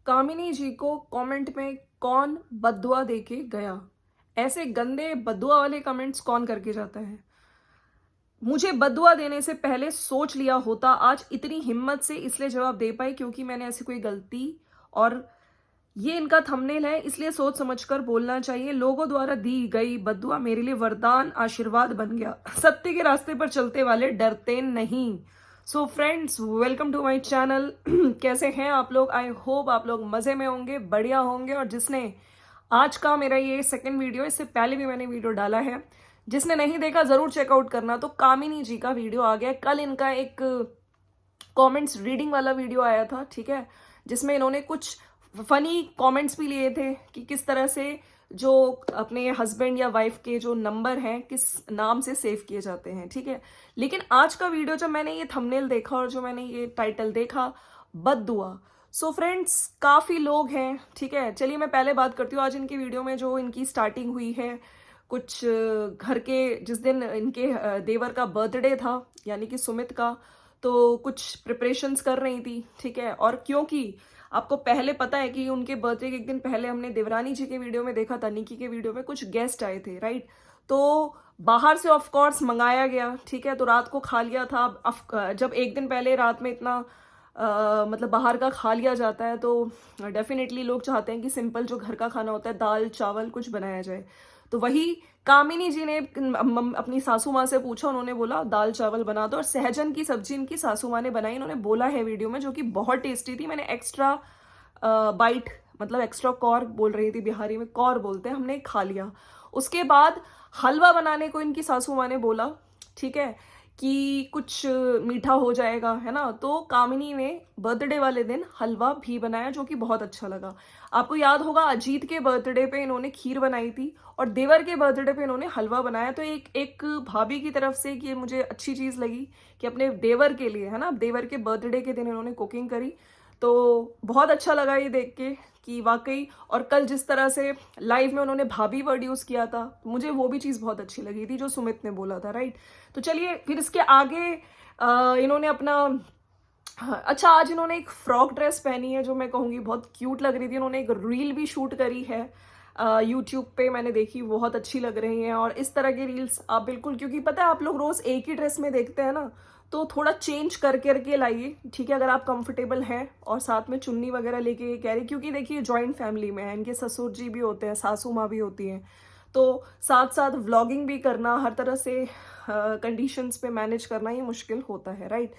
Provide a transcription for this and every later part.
कामिनी जी को कमेंट में कौन बद्दुआ देके गया? ऐसे गंदे बद्दुआ वाले कमेंट्स कौन करके जाता है? मुझे बद्दुआ देने से पहले सोच लिया होता। आज इतनी हिम्मत से इसलिए जवाब दे पाई क्योंकि मैंने ऐसी कोई गलती, और ये इनका थंबनेल है इसलिए सोच समझकर बोलना चाहिए। लोगों द्वारा दी गई बद्दुआ मेरे लिए वरदान आशीर्वाद बन गया। सत्य के रास्ते पर चलते वाले डरते नहीं। So friends, welcome to my channel. कैसे हैं आप लोग? आई होप आप लोग मजे में होंगे, बढ़िया होंगे। और जिसने आज का मेरा ये सेकंड वीडियो, इससे पहले भी मैंने वीडियो डाला है, जिसने नहीं देखा जरूर चेकआउट करना। तो कामिनी जी का वीडियो आ गया। कल इनका एक कमेंट्स रीडिंग वाला वीडियो आया था, ठीक है, जिसमें इन्होंने कुछ फनी कमेंट्स भी लिए थे कि किस तरह से जो अपने हस्बैंड या वाइफ के जो नंबर हैं किस नाम से सेव किए जाते हैं, ठीक है। लेकिन आज का वीडियो जब मैंने ये थंबनेल देखा और जो मैंने ये टाइटल देखा, बद्दुआ, सो फ्रेंड्स काफ़ी लोग हैं, ठीक है। चलिए मैं पहले बात करती हूँ आज इनकी वीडियो में जो इनकी स्टार्टिंग हुई है। कुछ घर के, जिस दिन इनके देवर का बर्थडे था यानी कि सुमित का, तो कुछ प्रिपरेशंस कर रही थी, ठीक है। और क्योंकि आपको पहले पता है कि उनके बर्थडे के एक दिन पहले हमने देवरानी जी के वीडियो में देखा था, निकी के वीडियो में कुछ गेस्ट आए थे, राइट। तो बाहर से ऑफ कोर्स मंगाया गया, ठीक है, तो रात को खा लिया था। जब एक दिन पहले रात में इतना मतलब बाहर का खा लिया जाता है तो डेफिनेटली लोग चाहते हैं कि सिंपल जो घर का खाना होता है, दाल चावल कुछ बनाया जाए। तो वही कामिनी जी ने अपनी सासू माँ से पूछा, उन्होंने बोला दाल चावल बना दो। और सहजन की सब्जी इनकी सासू माँ ने बनाई, इन्होंने बोला है वीडियो में, जो कि बहुत टेस्टी थी। मैंने एक्स्ट्रा बाइट, मतलब एक्स्ट्रा कौर बोल रही थी, बिहारी में कौर बोलते हैं, हमने खा लिया। उसके बाद हलवा बनाने को इनकी सासू माँ ने बोला, ठीक है, कि कुछ मीठा हो जाएगा, है ना। तो कामिनी ने बर्थडे वाले दिन हलवा भी बनाया, जो कि बहुत अच्छा लगा। आपको याद होगा अजीत के बर्थडे पे इन्होंने खीर बनाई थी और देवर के बर्थडे पे इन्होंने हलवा बनाया। तो एक एक भाभी की तरफ से कि मुझे अच्छी चीज़ लगी कि अपने देवर के लिए, है ना, देवर के बर्थडे के दिन इन्होंने कुकिंग करी। तो बहुत अच्छा लगा ये देख के कि वाकई। और कल जिस तरह से लाइव में उन्होंने भाभी वर्ड यूज़ किया था, मुझे वो भी चीज़ बहुत अच्छी लगी थी जो सुमित ने बोला था, राइट। तो चलिए फिर इसके आगे इन्होंने अपना, हाँ, अच्छा, आज इन्होंने एक फ्रॉक ड्रेस पहनी है जो मैं कहूँगी बहुत क्यूट लग रही थी। इन्होंने एक रील भी शूट करी है यूट्यूब पे, मैंने देखी, बहुत अच्छी लग रही हैं। और इस तरह की रील्स आप बिल्कुल, क्योंकि पता है आप लोग रोज़ एक ही ड्रेस में देखते हैं ना, तो थोड़ा चेंज कर करके लाइए, ठीक है, अगर आप कंफर्टेबल हैं। और साथ में चुन्नी वगैरह लेके ये कैरी, क्योंकि देखिए जॉइंट फैमिली में है, इनके ससुर जी भी होते हैं, सासू माँ भी होती हैं, तो साथ साथ व्लॉगिंग भी करना, हर तरह से कंडीशंस पे मैनेज करना ये मुश्किल होता है, राइट।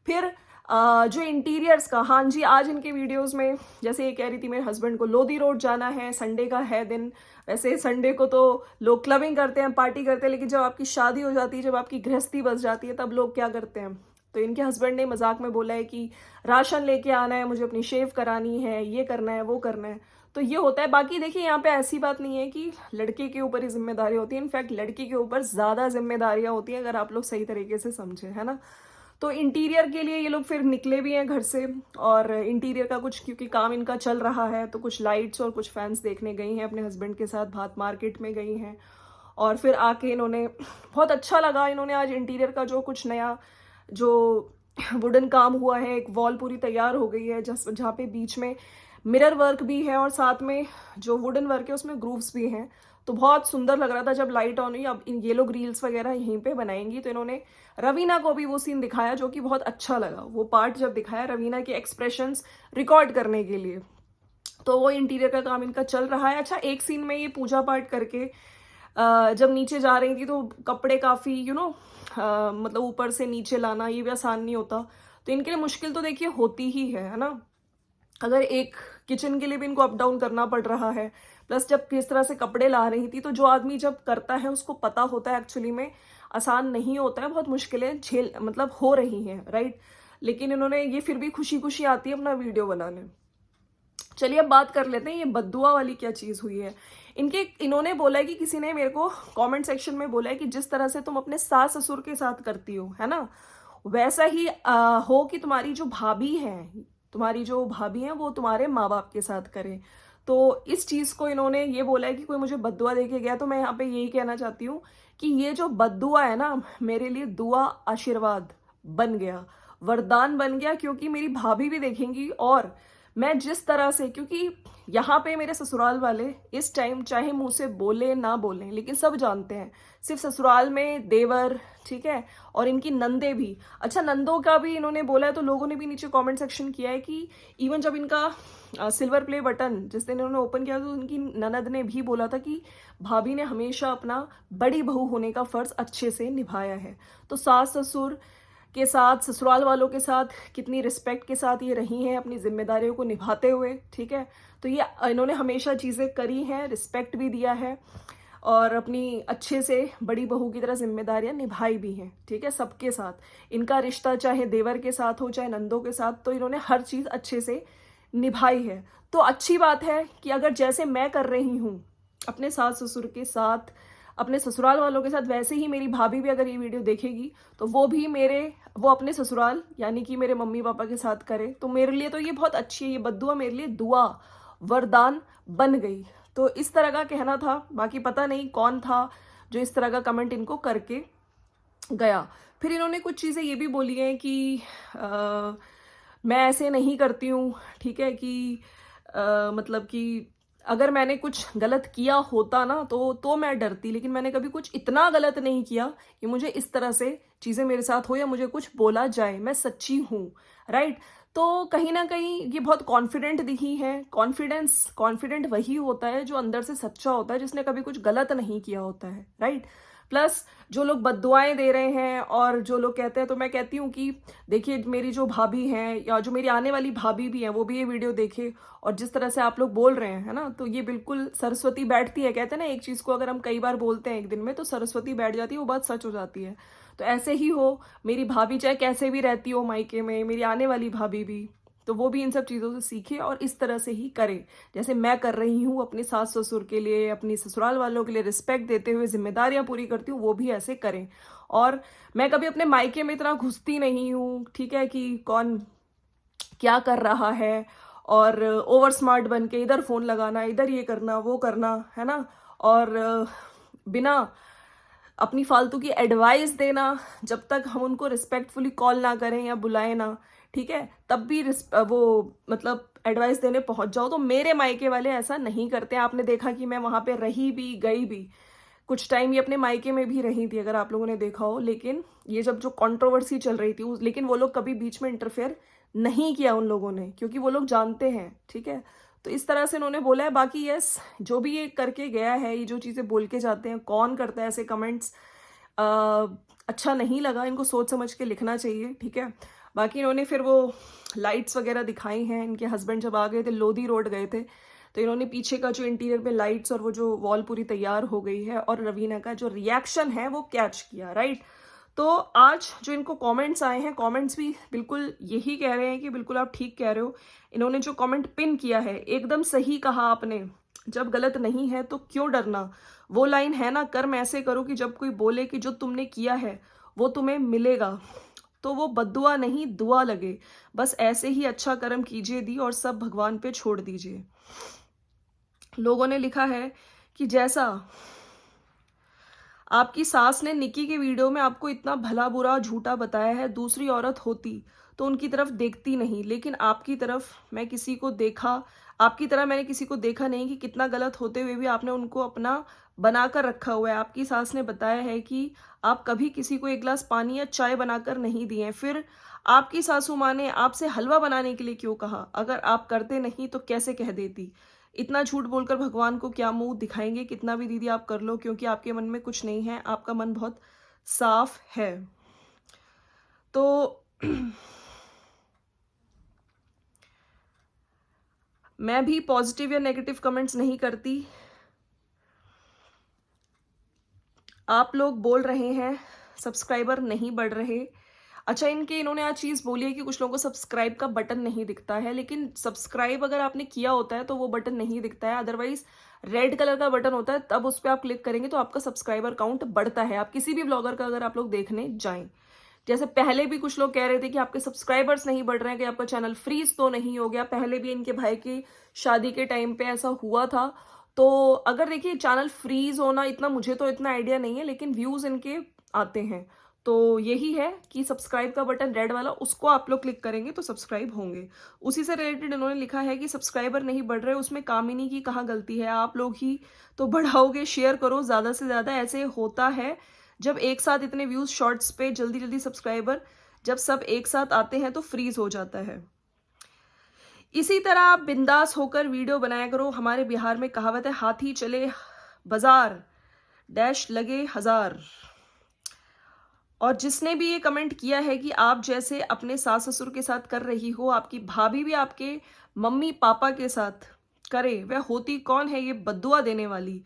फिर जो इंटीरियर्स का, हाँ जी, आज इनके वीडियोस में जैसे ये कह रही थी मेरे हस्बैंड को लोधी रोड जाना है, संडे का है दिन। वैसे संडे को तो लोग क्लबिंग करते हैं, पार्टी करते हैं, लेकिन जब आपकी शादी हो जाती है, जब आपकी गृहस्थी बस जाती है, तब लोग क्या करते हैं। तो इनके हस्बैंड ने मजाक में बोला है कि राशन लेके आना है, मुझे अपनी शेव करानी है, ये करना है, वो करना है। तो ये होता है। बाकी देखिए यहाँ पे ऐसी बात नहीं है कि लड़के के ऊपर ही जिम्मेदारी होती है, इनफैक्ट लड़की के ऊपर ज़्यादा जिम्मेदारियाँ होती हैं, अगर आप लोग सही तरीके से समझे, है ना। तो इंटीरियर के लिए ये लोग फिर निकले भी हैं घर से, और इंटीरियर का कुछ क्योंकि काम इनका चल रहा है, तो कुछ लाइट्स और कुछ फैंस देखने गई हैं, अपने हस्बैंड के साथ भात मार्केट में गई हैं। और फिर आके इन्होंने, बहुत अच्छा लगा, इन्होंने आज इंटीरियर का जो कुछ नया जो वुडन काम हुआ है, एक वॉल पूरी तैयार हो गई है जहाँ पे बीच में मिरर वर्क भी है और साथ में जो वुडन वर्क है उसमें ग्रूव्स भी हैं। तो बहुत सुंदर लग रहा था जब लाइट ऑन हुई। अब ये लोग रील्स वगैरह यहीं पे बनाएंगी, तो इन्होंने रवीना को भी वो सीन दिखाया जो कि बहुत अच्छा लगा, वो पार्ट जब दिखाया रवीना के एक्सप्रेशंस रिकॉर्ड करने के लिए। तो वो इंटीरियर का काम इनका चल रहा है। अच्छा, एक सीन में ये पूजा पाठ करके जब नीचे जा रही थी तो कपड़े काफ़ी मतलब ऊपर से नीचे लाना ये भी आसान नहीं होता, तो इनके लिए मुश्किल तो देखिए होती ही है ना। अगर एक किचन के लिए भी इनको अप डाउन करना पड़ रहा है, प्लस जब किस तरह से कपड़े ला रही थी, तो जो आदमी जब करता है उसको पता होता है एक्चुअली में आसान नहीं होता है, बहुत मुश्किलें झेल मतलब हो रही हैं, राइट। लेकिन इन्होंने ये फिर भी खुशी खुशी आती है अपना वीडियो बनाने। चलिए अब बात कर लेते हैं ये बद्दुआ वाली क्या चीज़ हुई है। इन्होंने बोला है कि किसी ने मेरे को कमेंट सेक्शन में बोला है कि जिस तरह से तुम अपने सास ससुर के साथ करती हो, है ना, वैसा ही हो कि तुम्हारी जो भाभी हैं वो तुम्हारे माँ बाप के साथ करें। तो इस चीज़ को इन्होंने ये बोला है कि कोई मुझे बद्दुआ दे के गया। तो मैं यहाँ पे यही कहना चाहती हूँ कि ये जो बद्दुआ है ना, मेरे लिए दुआ आशीर्वाद बन गया, वरदान बन गया, क्योंकि मेरी भाभी भी देखेंगी और मैं जिस तरह से, क्योंकि यहाँ पे मेरे ससुराल वाले इस टाइम चाहे मुंह से बोले ना बोलें, लेकिन सब जानते हैं, सिर्फ ससुराल में देवर, ठीक है, और इनकी नंदे भी। अच्छा, नंदों का भी इन्होंने बोला है, तो लोगों ने भी नीचे कमेंट सेक्शन किया है कि इवन जब इनका सिल्वर प्ले बटन जिस दिन इन्होंने ओपन किया, तो उनकी ननद ने भी बोला था कि भाभी ने हमेशा अपना बड़ी बहू होने का फर्ज अच्छे से निभाया है। तो सास ससुर के साथ, ससुराल वालों के साथ कितनी रिस्पेक्ट के साथ ये रही हैं अपनी जिम्मेदारियों को निभाते हुए, ठीक है। तो ये इन्होंने हमेशा चीज़ें करी हैं, रिस्पेक्ट भी दिया है और अपनी अच्छे से बड़ी बहू की तरह जिम्मेदारियां निभाई भी हैं, ठीक है, सबके साथ। इनका रिश्ता चाहे देवर के साथ हो चाहे नंदों के साथ, तो इन्होंने हर चीज़ अच्छे से निभाई है। तो अच्छी बात है कि अगर जैसे मैं कर रही हूँ अपने सास ससुर के साथ, अपने ससुराल वालों के साथ, वैसे ही मेरी भाभी भी अगर ये वीडियो देखेगी तो वो अपने ससुराल यानी कि मेरे मम्मी पापा के साथ करे, तो मेरे लिए तो ये बहुत अच्छी है। ये बद्दुआ मेरे लिए दुआ वरदान बन गई। तो इस तरह का कहना था। बाकी पता नहीं कौन था जो इस तरह का कमेंट इनको करके गया। फिर इन्होंने कुछ चीज़ें ये भी बोली हैं कि मैं ऐसे नहीं करती हूँ, ठीक है, कि मतलब कि अगर मैंने कुछ गलत किया होता ना तो मैं डरती, लेकिन मैंने कभी कुछ इतना गलत नहीं किया कि मुझे इस तरह से चीज़ें मेरे साथ हो या मुझे कुछ बोला जाए। मैं सच्ची हूँ, राइट। तो कहीं ना कहीं ये बहुत कॉन्फिडेंट दिखी है। कॉन्फिडेंट वही होता है जो अंदर से सच्चा होता है, जिसने कभी कुछ गलत नहीं किया होता है, राइट। प्लस जो लोग बद्दुआएं दे रहे हैं और जो लोग कहते हैं, तो मैं कहती हूँ कि देखिए, मेरी जो भाभी हैं या जो मेरी आने वाली भाभी भी हैं, वो भी ये वीडियो देखे, और जिस तरह से आप लोग बोल रहे हैं, है ना, तो ये बिल्कुल सरस्वती बैठती है। कहते हैं ना, एक चीज़ को अगर हम कई बार बोलते हैं एक दिन में, तो सरस्वती बैठ जाती है, वो बात सच हो जाती है। तो ऐसे ही हो, मेरी भाभी चाहे कैसे भी रहती हो मायके में, मेरी आने वाली भाभी भी, तो वो भी इन सब चीज़ों से सीखे और इस तरह से ही करे जैसे मैं कर रही हूँ। अपने सास ससुर के लिए, अपनी ससुराल वालों के लिए रिस्पेक्ट देते हुए जिम्मेदारियां पूरी करती हूँ, वो भी ऐसे करें। और मैं कभी अपने मायके में इतना घुसती नहीं हूँ, ठीक है, कि कौन क्या कर रहा है, और ओवर स्मार्ट बन के इधर फोन लगाना, इधर ये करना वो करना, है ना, और बिना अपनी फालतू की एडवाइस देना, जब तक हम उनको रिस्पेक्टफुली कॉल ना करें या बुलाएं ना, ठीक है, तब भी वो मतलब एडवाइस देने पहुंच जाओ। तो मेरे मायके वाले ऐसा नहीं करते। आपने देखा कि मैं वहां पे रही भी, गई भी, कुछ टाइम ये अपने मायके में भी रही थी, अगर आप लोगों ने देखा हो। लेकिन ये जब जो कंट्रोवर्सी चल रही थी, लेकिन वो लोग कभी बीच में इंटरफेयर नहीं किया उन लोगों ने, क्योंकि वो लोग जानते हैं, ठीक है। तो इस तरह से इन्होंने बोला है। बाकी यस, जो भी ये करके गया है, ये जो चीज़ें बोल के जाते हैं, कौन करता है ऐसे कमेंट्स, अच्छा नहीं लगा। इनको सोच समझ के लिखना चाहिए, ठीक है। बाकी इन्होंने फिर वो लाइट्स वगैरह दिखाई हैं। इनके हस्बैंड जब आ गए थे, लोधी रोड गए थे, तो इन्होंने पीछे का जो इंटीरियर में लाइट्स और वो जो वॉल पूरी तैयार हो गई है, और रवीना का जो रिएक्शन है वो कैच किया, राइट। तो आज जो इनको कमेंट्स आए हैं, कमेंट्स भी बिल्कुल यही कह रहे हैं कि बिल्कुल आप ठीक कह रहे हो। इन्होंने जो कमेंट पिन किया है, एकदम सही कहा आपने, जब गलत नहीं है तो क्यों डरना। वो लाइन है ना, कर्म ऐसे करो कि जब कोई बोले कि जो तुमने किया है वो तुम्हें मिलेगा, तो वो बद्दुआ नहीं दुआ लगे। बस ऐसे ही अच्छा कर्म कीजिए दी, और सब भगवान पे छोड़ दीजिए। लोगों ने लिखा है कि जैसा आपकी सास ने निकी के वीडियो में आपको इतना भला बुरा झूठा बताया है, दूसरी औरत होती तो उनकी तरफ देखती नहीं, लेकिन आपकी तरफ मैं किसी को देखा, आपकी तरह मैंने किसी को देखा नहीं कि कितना गलत होते हुए भी आपने उनको अपना बनाकर रखा हुआ है। आपकी सास ने बताया है कि आप कभी किसी को एक गिलास पानी या चाय बनाकर नहीं दिए, फिर आपकी सासू माँ ने आपसे हलवा बनाने के लिए क्यों कहा? अगर आप करते नहीं तो कैसे कह देती? इतना झूठ बोलकर भगवान को क्या मुंह दिखाएंगे? कितना भी दीदी आप कर लो, क्योंकि आपके मन में कुछ नहीं है, आपका मन बहुत साफ है। तो मैं भी पॉजिटिव या नेगेटिव कमेंट्स नहीं करती। आप लोग बोल रहे हैं सब्सक्राइबर नहीं बढ़ रहे। अच्छा, इन्होंने आज चीज़ बोली है कि कुछ लोगों को सब्सक्राइब का बटन नहीं दिखता है, लेकिन सब्सक्राइब अगर आपने किया होता है तो वो बटन नहीं दिखता है। अदरवाइज रेड कलर का बटन होता है, तब उस पर आप क्लिक करेंगे तो आपका सब्सक्राइबर काउंट बढ़ता है। आप किसी भी ब्लॉगर का अगर आप लोग देखने जाएं, जैसे पहले भी कुछ लोग कह रहे थे कि आपके सब्सक्राइबर्स नहीं बढ़ रहे हैं, कि आपका चैनल फ्रीज तो नहीं हो गया। पहले भी इनके भाई की शादी के टाइम पे ऐसा हुआ था। तो अगर देखिए, चैनल फ्रीज होना, इतना मुझे तो इतना आइडिया नहीं है, लेकिन व्यूज इनके आते हैं। तो यही है कि सब्सक्राइब का बटन रेड वाला, उसको आप लोग क्लिक करेंगे तो सब्सक्राइब होंगे। उसी से रिलेटेड इन्होंने लिखा है कि सब्सक्राइबर नहीं बढ़ रहे, उसमें कामिनी की कहाँ गलती है, आप लोग ही तो बढ़ाओगे, शेयर करो ज़्यादा से ज़्यादा। ऐसे होता है जब एक साथ इतने व्यूज़ शॉर्ट्स पे जल्दी जल्दी सब्सक्राइबर जब सब एक साथ आते हैं तो फ्रीज हो जाता है। इसी तरह आप बिंदास होकर वीडियो बनाया करो। हमारे बिहार में कहावत है, हाथी चले बाजार डैश लगे हजार। और जिसने भी ये कमेंट किया है कि आप जैसे अपने सास ससुर के साथ कर रही हो, आपकी भाभी भी आपके मम्मी पापा के साथ करे, वह होती कौन है ये बद्दुआ देने वाली,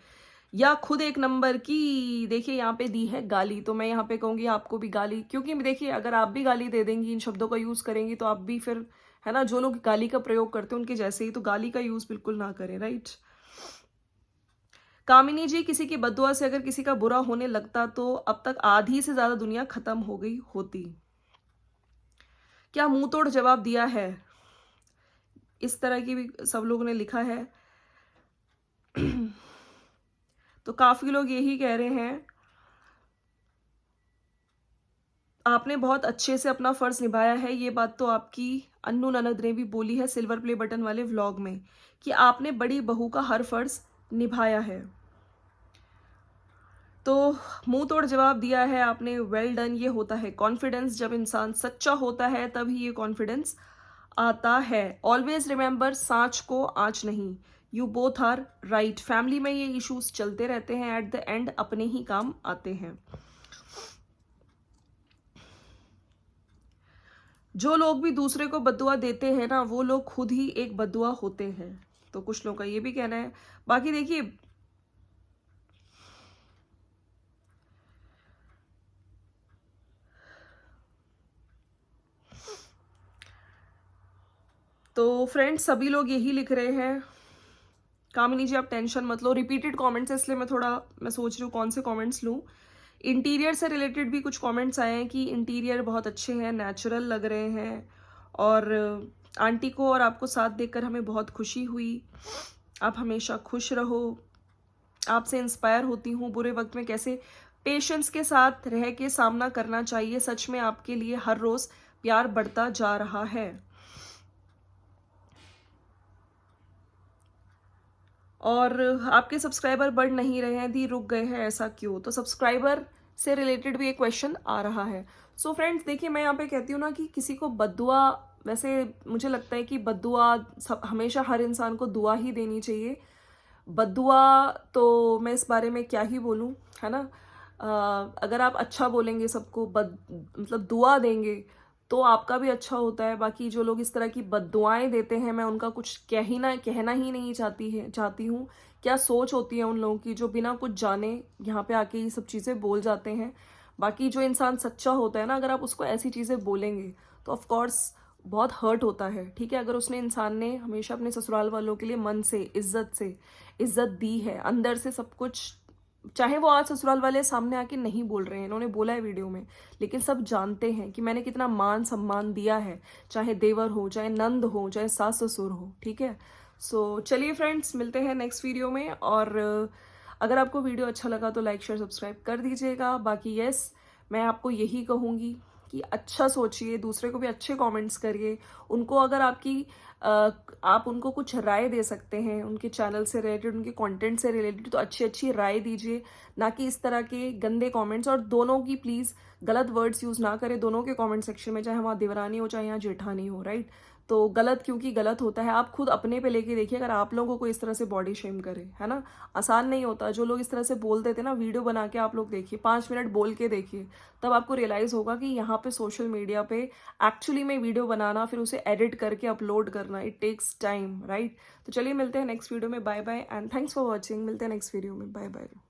या खुद एक नंबर की। देखिए यहाँ पे दी है गाली, तो मैं यहाँ पे कहूँगी आपको भी गाली, क्योंकि देखिए अगर आप भी गाली दे देंगी, इन शब्दों का यूज़ करेंगी, तो आप भी फिर, है ना, जो लोग गाली का प्रयोग करते हैं उनके जैसे ही, तो गाली का यूज़ बिल्कुल ना करें, राइट। कामिनी जी, किसी की बद्दुआ से अगर किसी का बुरा होने लगता तो अब तक आधी से ज्यादा दुनिया खत्म हो गई होती। क्या मुंह तोड़ जवाब दिया है, इस तरह की भी सब लोगों ने लिखा है। तो काफी लोग यही कह रहे हैं, आपने बहुत अच्छे से अपना फर्ज निभाया है। ये बात तो आपकी अन्नू ननद ने भी बोली है सिल्वर प्ले बटन वाले व्लॉग में, कि आपने बड़ी बहू का हर फर्ज निभाया है। तो मुंह तोड़ जवाब दिया है आपने, वेल डन। ये होता है कॉन्फिडेंस, जब इंसान सच्चा होता है तभी ये कॉन्फिडेंस आता है। ऑलवेज रिमेंबर, सांच को आंच नहीं। You both are right. Family में ये इश्यूज चलते रहते हैं, एट द एंड अपने ही काम आते हैं। जो लोग भी दूसरे को बद्दुआ देते हैं ना, वो लोग खुद ही एक बद्दुआ होते हैं। तो कुछ लोगों का ये भी कहना है। बाकी देखिए, तो फ्रेंड्स सभी लोग यही लिख रहे हैं। कामिनी जी आप टेंशन मत लो, रिपीटेड कमेंट्स है इसलिए मैं सोच रही हूँ कौन से कमेंट्स लूँ। इंटीरियर से रिलेटेड भी कुछ कमेंट्स आए हैं कि इंटीरियर बहुत अच्छे हैं, नेचुरल लग रहे हैं, और आंटी को और आपको साथ देखकर हमें बहुत खुशी हुई। आप हमेशा खुश रहो, आपसे इंस्पायर होती हूँ बुरे वक्त में कैसे पेशेंस के साथ रह के सामना करना चाहिए। सच में आपके लिए हर रोज प्यार बढ़ता जा रहा है। और आपके सब्सक्राइबर बढ़ नहीं रहे हैं दी, रुक गए हैं, ऐसा क्यों? तो सब्सक्राइबर से रिलेटेड भी एक क्वेश्चन आ रहा है। सो फ्रेंड्स देखिए, मैं यहाँ पे कहती हूँ ना कि किसी को बद्दुआ, वैसे मुझे लगता है कि बद्दुआ हमेशा हर इंसान को दुआ ही देनी चाहिए। बद्दुआ तो मैं इस बारे में क्या ही बोलूँ, है ना। अगर आप अच्छा बोलेंगे सबको, मतलब दुआ देंगे, तो आपका भी अच्छा होता है। बाकी जो लोग इस तरह की बद्दुआएं देते हैं, मैं उनका कुछ कहना ही नहीं चाहती हूँ। क्या सोच होती है उन लोगों की जो बिना कुछ जाने यहाँ पे आके ये सब चीज़ें बोल जाते हैं। बाकी जो इंसान सच्चा होता है ना, अगर आप उसको ऐसी चीज़ें बोलेंगे तो ऑफ कोर्स बहुत हर्ट होता है, ठीक है। अगर उसने इंसान ने हमेशा अपने ससुराल वालों के लिए मन से इज्जत दी है, अंदर से सब कुछ, चाहे वो आज ससुराल वाले सामने आके नहीं बोल रहे हैं, इन्होंने बोला है वीडियो में, लेकिन सब जानते हैं कि मैंने कितना मान सम्मान दिया है, चाहे देवर हो, चाहे नंद हो, चाहे सास ससुर हो, ठीक है। सो चलिए फ्रेंड्स, मिलते हैं नेक्स्ट वीडियो में। और अगर आपको वीडियो अच्छा लगा तो लाइक शेयर सब्सक्राइब कर दीजिएगा। बाकी यस, मैं आपको यही कहूँगी कि अच्छा सोचिए, दूसरे को भी अच्छे कमेंट्स करिए। उनको अगर आप उनको कुछ राय दे सकते हैं उनके चैनल से रिलेटेड, उनके कंटेंट से रिलेटेड, तो अच्छी अच्छी राय दीजिए, ना कि इस तरह के गंदे कमेंट्स। और दोनों की प्लीज़ गलत वर्ड्स यूज़ ना करें दोनों के कमेंट सेक्शन में, चाहे वहाँ देवरानी हो चाहे यहाँ जेठानी हो, राइट। तो गलत क्योंकि गलत होता है। आप खुद अपने पे लेके देखिए, अगर आप लोगों को इस तरह से बॉडी शेम करे, है ना, आसान नहीं होता। जो लोग इस तरह से बोल देते ना, वीडियो बना के आप लोग देखिए, 5 मिनट बोल के देखिए, तब आपको रियलाइज़ होगा कि यहाँ पे सोशल मीडिया पे एक्चुअली में वीडियो बनाना, फिर उसे एडिट करके अपलोड करना, इट टेक्स टाइम, राइट। तो चलिए मिलते हैं नेक्स्ट वीडियो में, bye bye and thanks for watching. मिलते हैं नेक्स्ट वीडियो में, बाय बाय।